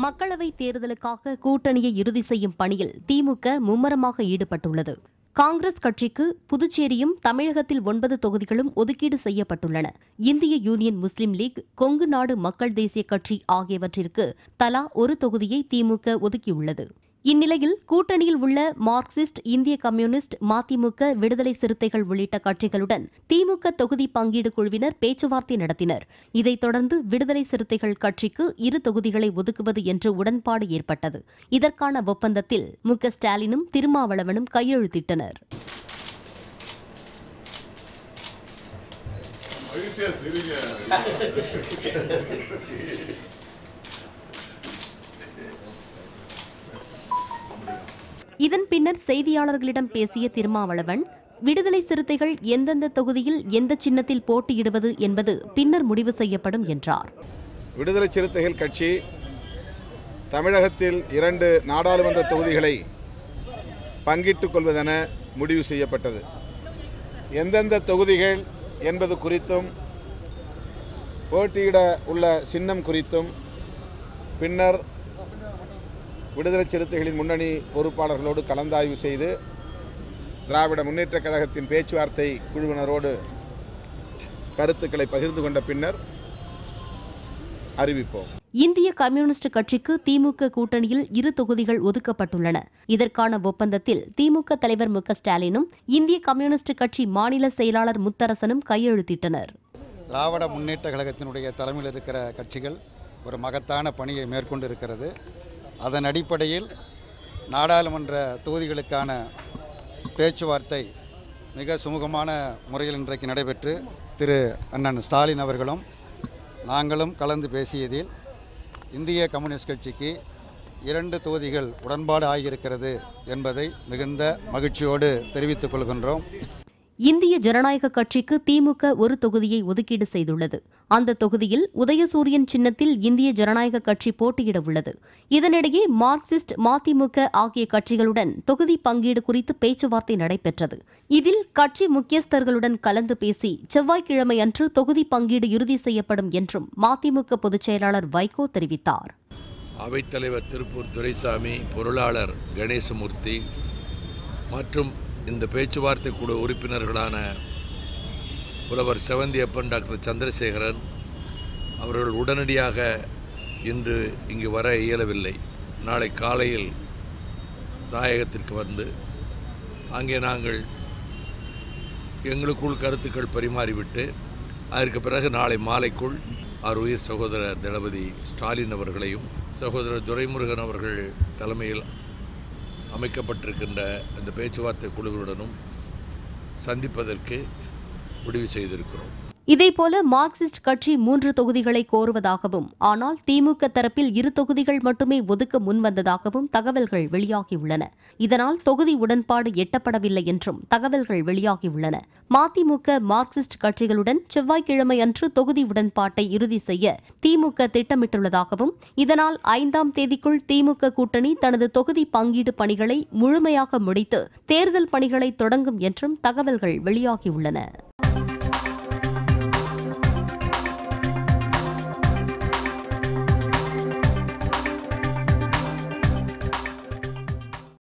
மக்களவைத் தேர்தலுக்காக கூட்டணியை இறுதி செய்யும் பணியில் திமுக மும்மரமாக ஈடுபட்டுள்ளது. காங்கிரஸ் கட்சிக்கு புதுச்சேரியும் தமிழகத்தில் 9 தொகுதிகளும் ஒதுக்கீடு செய்யப்பட்டுள்ளன. இந்திய யூனியன் முஸ்லீம் லீக், கொங்கு நாடு மக்கள் தேசிய கட்சி ஆகியவற்றிற்கு தலா ஒரு தொகுதியை திமுக ஒதுக்கியுள்ளது. இந்நிலையில் கூட்டணியில் உள்ள மார்க்சிஸ்ட், இந்திய கம்யூனிஸ்ட், மதிமுக, விடுதலை சிறுத்தைகள் உள்ளிட்ட கட்சிகளுடன் திமுக தொகுதி பங்கீடு குழுவினர் பேச்சுவார்த்தை நடத்தினர். இதைத் தொடர்ந்து விடுதலை சிறுத்தைகள் கட்சிக்கு 2 தொகுதிகளை ஒதுக்குவது என்று உடன்பாடு ஏற்பட்டது. இதற்கான ஒப்பந்தத்தில் மு.க.ஸ்டாலினும் திருமாவளவனும் கையெழுத்திட்டனர். இதன் பின்னர் செய்தியாளர்களிடம் பேசிய திருமாவளவன், விடுதலை சிறுத்தைகள் எந்தெந்த தொகுதியில் எந்த சின்னத்தில் போட்டியிடுவது என்பது பின்னர் முடிவு செய்யப்படும் என்றார். விடுதலை சிறுத்தைகள் கட்சி தமிழகத்தில் 2 நாடாளுமன்ற தொகுதிகளை பங்கிட்டுக் கொள்வதென முடிவு செய்யப்பட்டது. எந்தெந்த தொகுதிகள் என்பது குறித்தும் போட்டியிட உள்ள சின்னம் குறித்தும் பின்னர் விடுதலை சிறுத்தைகளின் முன்னணி பொறுப்பாளர்களோடு கலந்தாய்வு செய்து திராவிட முன்னேற்றக் கழகத்தின் பேச்சுவார்த்தை குழுவினரோடு கருத்துக்களை பகிர்ந்து கொண்ட பின்னர் அறிவிப்போம். இந்திய கம்யூனிஸ்ட் கட்சிக்கு திமுக கூட்டணியில் 2 தொகுதிகள் ஒதுக்கப்பட்டுள்ளன. இதற்கான ஒப்பந்தத்தில் திமுக தலைவர் மு.க.ஸ்டாலினும் இந்திய கம்யூனிஸ்ட் கட்சி மாநில செயலாளர் முத்தரசனும் கையெழுத்திட்டனர். திராவிட முன்னேற்ற கழகத்தினுடைய தலைமையில் இருக்கிற கட்சிகள் ஒரு மகத்தான பணியை மேற்கொண்டு இருக்கிறது. அதன் அடிப்படையில் நாடாளுமன்ற தொகுதிகளுக்கான பேச்சுவார்த்தை மிக சுமூகமான முறையில் இன்றைக்கு நடைபெற்று திரு அண்ணன் ஸ்டாலின் அவர்களும் நாங்களும் கலந்து பேசியதில் இந்திய கம்யூனிஸ்ட் கட்சிக்கு 2 தொகுதிகள் உடன்பாடு ஆகியிருக்கிறது என்பதை மிகுந்த மகிழ்ச்சியோடு தெரிவித்துக் கொள்கின்றோம். இந்திய ஜனநாயக கட்சிக்கு திமுக ஒரு தொகுதியை ஒதுக்கீடு செய்துள்ளது. அந்த தொகுதியில் உதயசூரியன் சின்னத்தில் இந்திய ஜனநாயக கட்சி போட்டியிட உள்ளது. இதனிடையே மார்க்சிஸ்ட், மதிமுக ஆகிய கட்சிகளுடன் தொகுதி பங்கீடு குறித்து பேச்சுவார்த்தை நடைபெற்றது. இதில் கட்சி முக்கியஸ்தர்களுடன் கலந்து பேசி செவ்வாய்க்கிழமை அன்று தொகுதி பங்கீடு இறுதி செய்யப்படும் என்றும் மதிமுக பொதுச் செயலாளர் வைகோ தெரிவித்தார். அவைத்தலைவர் திருப்பூர் துரைசாமி, பொருளாளர் கணேசமூர்த்தி மற்றும் இந்த பேச்சுவார்த்தை குழு உறுப்பினர்களான புலவர் செவந்தியப்பன், டாக்டர் சந்திரசேகரன் அவர்கள் உடனடியாக இன்று இங்கு வர இயலவில்லை. நாளை காலையில் தாயகத்திற்கு வந்து அங்கே நாங்கள் எங்களுக்குள் கருத்துக்கள் பரிமாறிவிட்டு அதற்கு பிறகு நாளை மாலைக்குள் அவர் உயிர் சகோதரர் தளபதி ஸ்டாலின் அவர்களையும் சகோதரர் துரைமுருகன் அவர்கள் தலைமையில் அமைக்கப்பட்டிருக்கின்ற அந்த பேச்சுவார்த்தை குழுவுடனும் சந்திப்பதற்கு முடிவு செய்திருக்கிறோம். இதேபோல மார்க்சிஸ்ட் கட்சி 3 தொகுதிகளை கோருவதாகவும், ஆனால் திமுக தரப்பில் 2 தொகுதிகள் மட்டுமே ஒதுக்க முன்வந்ததாகவும் தகவல்கள் வெளியாகியுள்ளன. இதனால் தொகுதி உடன்பாடு எட்டப்படவில்லை என்றும் தகவல்கள் வெளியாகியுள்ளன. மதிமுக, மார்க்சிஸ்ட் கட்சிகளுடன் செவ்வாய்க்கிழமை அன்று தொகுதி உடன்பாட்டை இறுதி செய்ய திமுக திட்டமிட்டுள்ளதாகவும், இதனால் 5ஆம் தேதிக்குள் திமுக கூட்டணி தனது தொகுதி பங்கீடு பணிகளை முழுமையாக முடித்து தேர்தல் பணிகளை தொடங்கும் என்றும் தகவல்கள் வெளியாகியுள்ளன.